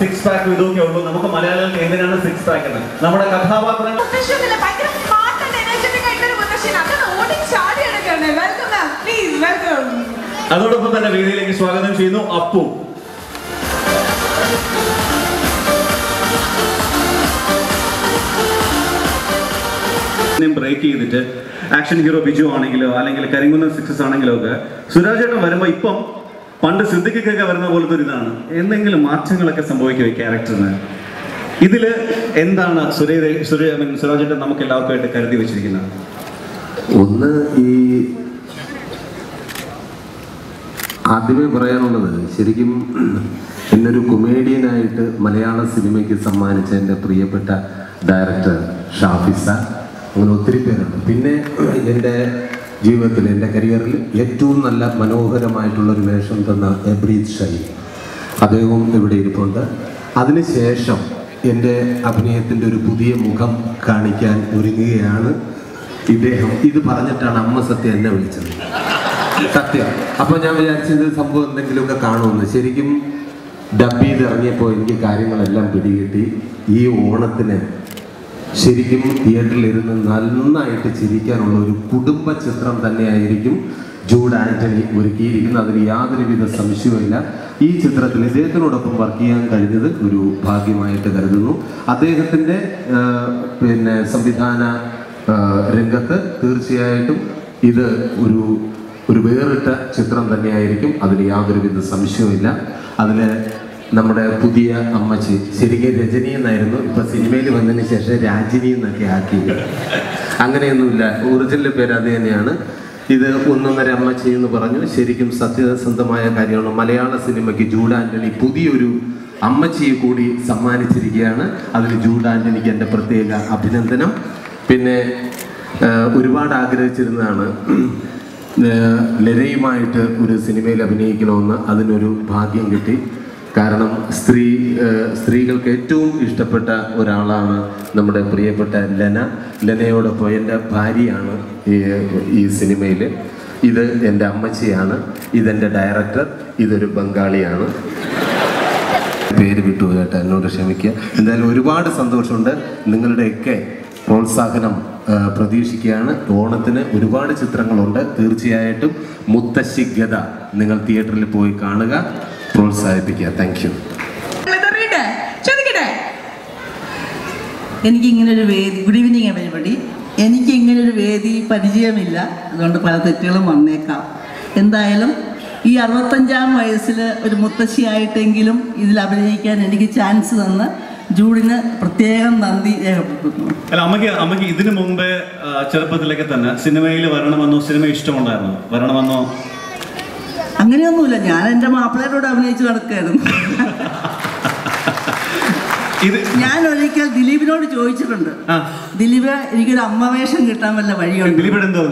Six pack ഇതൊക്കെ ഉള്ളൂ. നമുക്ക് മലയാളികൾക്ക് എന്തിനാണ് സിക്സ് പാക്ക് എന്ന്? നമ്മുടെ കഥാപാത്രങ്ങൾ അതോടൊപ്പം തന്നെ വേദിയിലേക്ക് സ്വാഗതം ചെയ്യുന്നു അപ്പു. ബ്രേക്ക് ചെയ്തിട്ട് ആക്ഷൻ ഹീറോ ബിജു ആണെങ്കിലോ അല്ലെങ്കിൽ കരിങ്കുന്നം സിക്സസ് ആണെങ്കിലോ ഒക്കെ സുരാജ് ചേട്ടൻ വരുമ്പോൾ ഇപ്പം പണ്ട് സിദ്ദിഖിക്കൊക്കെ വരുന്ന പോലത്തെ ഒരു ഇതാണ്. എന്തെങ്കിലും മാറ്റങ്ങളൊക്കെ സംഭവിക്കും ഈ ക്യാരക്ടറിന്. ഇതിൽ എന്താണ് സുരാജ് ചേട്ടൻ നമുക്ക് എല്ലാവർക്കുമായിട്ട് കരുതി വെച്ചിരിക്കുന്നത്? ഒന്ന്, ഈ ആദ്യമേ പറയാനുള്ളത്, ശരിക്കും എന്നൊരു കൊമേഡിയനായിട്ട് മലയാള സിനിമയ്ക്ക് സമ്മാനിച്ച എൻ്റെ പ്രിയപ്പെട്ട ഡയറക്ടർ ഷാഫിസ, അങ്ങനെ ഒത്തിരി പേരുണ്ട്. പിന്നെ എൻ്റെ ജീവിതത്തിൽ, എൻ്റെ കരിയറിൽ ഏറ്റവും നല്ല മനോഹരമായിട്ടുള്ളൊരു വേഷം തന്ന എബ്രീത് ഷൈ, അദ്ദേഹവും ഇവിടെ ഇരിപ്പുണ്ട്. അതിനുശേഷം എൻ്റെ അഭിനയത്തിൻ്റെ ഒരു പുതിയ മുഖം കാണിക്കാൻ ഒരുങ്ങുകയാണ് ഇദ്ദേഹം. ഇത് പറഞ്ഞിട്ടാണ് അമ്മ സത്യം എന്നെ വിളിച്ചത്, സത്യം. അപ്പോൾ ഞാൻ വിചാരിച്ചത് സംഭവം എന്തെങ്കിലുമൊക്കെ കാണുമെന്ന്. ശരിക്കും ഡബ് ചെയ്ത് ഇറങ്ങിയപ്പോൾ എനിക്ക് കാര്യങ്ങളെല്ലാം പിടികിട്ടി. ഈ ഓണത്തിന് ശരിക്കും തിയേറ്ററിലിരുന്ന് നന്നായിട്ട് ചിരിക്കാനുള്ള ഒരു കുടുംബ ചിത്രം തന്നെയായിരിക്കും ജൂഡ് ആൻ്റണി ഒരുക്കിയിരിക്കുന്നത്. അതിൽ യാതൊരുവിധ സംശയവുമില്ല. ഈ ചിത്രത്തിൽ ഇദ്ദേഹത്തിനോടൊപ്പം വർക്ക് ചെയ്യാൻ കഴിഞ്ഞത് ഒരു ഭാഗ്യമായിട്ട് കരുതുന്നു. അദ്ദേഹത്തിൻ്റെ സംവിധാന രംഗത്ത് തീർച്ചയായിട്ടും ഇത് ഒരു വേറിട്ട ചിത്രം തന്നെയായിരിക്കും, അതിൽ യാതൊരുവിധ സംശയവുമില്ല. അതിൽ നമ്മുടെ പുതിയ അമ്മച്ചി ശരിക്കും രജനി എന്നായിരുന്നു, ഇപ്പം സിനിമയിൽ വന്നതിന് ശേഷം രാജിനി എന്നൊക്കെ ആക്കി. അങ്ങനെയൊന്നുമില്ല, ഒറിജിനൽ പേര് അത് തന്നെയാണ്. ഇത് ഒന്നൊന്നര അമ്മച്ചി എന്ന് പറഞ്ഞു. ശരിക്കും സത്യസന്ധമായ കാര്യമാണ്. മലയാള സിനിമയ്ക്ക് ജൂഡ് ആൻ്റണി പുതിയൊരു അമ്മച്ചിയെ കൂടി സമ്മാനിച്ചിരിക്കുകയാണ്. അതിൽ ജൂഡ് ആൻ്റണിക്ക് എൻ്റെ പ്രത്യേക അഭിനന്ദനം. പിന്നെ ഒരുപാട് ആഗ്രഹിച്ചിരുന്നതാണ് ലരയുമായിട്ട് ഒരു സിനിമയിൽ അഭിനയിക്കണമെന്ന്. അതിനൊരു ഭാഗ്യം കിട്ടി. കാരണം സ്ത്രീകൾക്ക് ഏറ്റവും ഇഷ്ടപ്പെട്ട ഒരാളാണ് നമ്മുടെ പ്രിയപ്പെട്ട ലെനയോടൊപ്പം എൻ്റെ ഭാര്യയാണ് ഈ സിനിമയിൽ. ഇത് എൻ്റെ അമ്മച്ചിയാണ്, ഇതെൻ്റെ ഡയറക്ടർ, ഇതൊരു ബംഗാളിയാണ്. പേര് വിട്ടു കേട്ടോ, എന്നോട് ക്ഷമിക്കുക. എന്തായാലും ഒരുപാട് സന്തോഷമുണ്ട്. നിങ്ങളുടെയൊക്കെ പ്രോത്സാഹനം പ്രതീക്ഷിക്കുകയാണ്. ഓണത്തിന് ഒരുപാട് ചിത്രങ്ങളുണ്ട്. തീർച്ചയായിട്ടും മുത്തശ്ശി ഗദ നിങ്ങൾ തിയേറ്ററിൽ പോയി കാണുക, പ്രോത്സാഹിപ്പിക്കുക. Thank you. എനിക്കിങ്ങനൊരു വേദി, ഗുഡ് ഈവനിങ് എവരിബഡി. എനിക്കിങ്ങനൊരു വേദി പരിചയമില്ല, അതുകൊണ്ട് പല തെറ്റുകളും വന്നേക്കാം. എന്തായാലും ഈ 65-ാം വയസ്സിൽ ഒരു മുത്തശ്ശിയായിട്ടെങ്കിലും ഇതിൽ അഭിനയിക്കാൻ എനിക്ക് ചാൻസ് തന്ന് ജൂഡിന് പ്രത്യേകം നന്ദി രേഖപ്പെടുത്തുന്നു. അല്ല, അമ്മയ്ക്ക് ഇതിനു മുമ്പേ ചെറുപ്പത്തിലൊക്കെ തന്നെ സിനിമയിൽ വരണമെന്നോ, സിനിമ ഇഷ്ടമുണ്ടായിരുന്നോ, വരണമെന്നോ? അങ്ങനെയൊന്നുമില്ല, ഞാൻ എൻ്റെ മാപ്പിളയോട് അഭിനയിച്ച് നടക്കുകയായിരുന്നു. ഞാൻ ഒരിക്കൽ ദിലീപിനോട് ചോദിച്ചിട്ടുണ്ട്, ദിലീപ് എനിക്കൊരു അമ്മവേഷം കിട്ടാൻ വല്ല വഴിയുണ്ട്? ദിലീപ് എന്തോ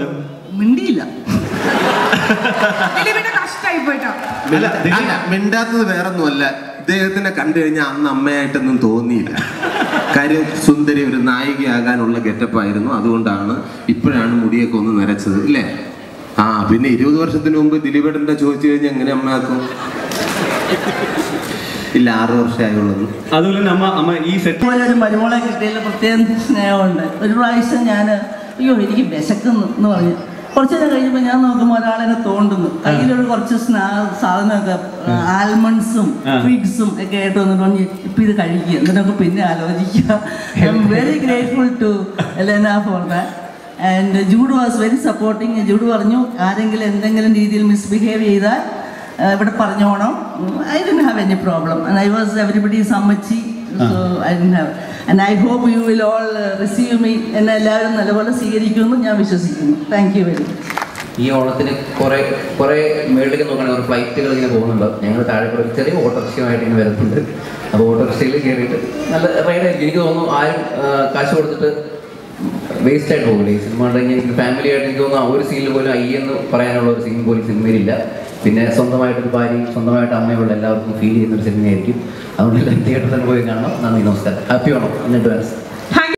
മിണ്ടിയില്ല. മിണ്ടാത്തത് വേറൊന്നുമല്ല, ഇദ്ദേഹത്തിനെ കണ്ടു കഴിഞ്ഞാൽ അന്ന് അമ്മയായിട്ടൊന്നും തോന്നിയില്ല. കാര്യം സുന്ദരി ഒരു നായികയാകാനുള്ള ഗെറ്റപ്പായിരുന്നു. അതുകൊണ്ടാണ് ഇപ്പോഴാണ് മുടിയൊക്കെ ഒന്ന് നരച്ചത്, ഇല്ലേ? പിന്നെ 20 വർഷത്തിന് മുമ്പ് ദിലീപേട്ടൻ്റെ ചോദിച്ചു കഴിഞ്ഞാൽ എങ്ങനെ അമ്മയാക്കും? ഇല്ല, 6 വർഷമായുള്ളത്. അതുപോലെ അമ്മ ഈ സെറ്റ് ഒരു മരുമോളെ കിട്ടിയതിൽ പ്രത്യേകം സ്നേഹമുണ്ട്. ഒരു പ്രാവശ്യം ഞാൻ അയ്യോ എനിക്ക് വിശക്കുന്നു എന്ന് പറഞ്ഞു. കുറച്ച് നേരം കഴിയുമ്പോൾ ഞാൻ നോക്കുമ്പോൾ ഒരാളെന്നെ തോണ്ടുന്നു. കയ്യിലൊരു കുറച്ച് സാധനമൊക്കെ ആൽമണ്ട്സും ഫിഗ്സും ഒക്കെ ആയിട്ട് വന്നിട്ട് പറഞ്ഞു ഇപ്പം ഇത് കഴിക്കുക, എന്നിട്ടൊക്കെ പിന്നെ ആലോചിക്കുക. I am very grateful to Elena for that. And Jude was very supporting. Jude പറഞ്ഞു ആരെങ്കിലും എന്തെങ്കിലും രീതിയിൽ മിസ്ബിഹേവ് ചെയ്താൽ ഇവിടെ പറഞ്ഞോണം. I didn't have any problem and I was everybody's അമ്മച്ചി. So I didn't have and I hope you will all receive me. എന്നെ എല്ലാവരും നല്ലപോലെ സ്വീകരിക്കുമെന്ന് ഞാൻ വിശ്വസിക്കുന്നു. Thank you very much. ഈ ഓണത്തിന് കുറേ മേളിലേക്ക് നോക്കുകയാണെങ്കിൽ ഒരു ഫ്ലൈറ്റുകൾ ഇങ്ങനെ പോകുന്നുണ്ട്. ഞങ്ങൾ താഴെ കൂടെ ചെറിയ ഓട്ടോറിക്ഷയുമായിട്ട് ഇങ്ങനെ വരുന്നുണ്ട്. അപ്പോൾ ഓട്ടോറിക്ഷയിൽ കയറിയിട്ട് നല്ല റൈഡായിരിക്കും. എനിക്ക് തോന്നുന്നു ആരും കാശ് കൊടുത്തിട്ട് വേസ്റ്റ് ആയിട്ട് പോകില്ല. ഈ സിനിമ ഉണ്ടെങ്കിൽ എനിക്ക് ഫാമിലി ആയിട്ട് എനിക്ക് തോന്നുന്നു ആ ഒരു സീനിൽ പോലും എന്ന് പറയാനുള്ള ഒരു സീൻ പോലും സിനിമയിലില്ല. പിന്നെ സ്വന്തമായിട്ടൊരു ഭാര്യയും സ്വന്തമായിട്ട് അമ്മയുള്ള എല്ലാവർക്കും ഫീൽ ചെയ്യുന്നൊരു സിനിമയായിരിക്കും. അതുകൊണ്ട് തിയേറ്ററിൽ തന്നെ പോയി കാണണം. നന്ദി, നമസ്കാരം. ഹാപ്പി ഓണം. എന്നിട്ട്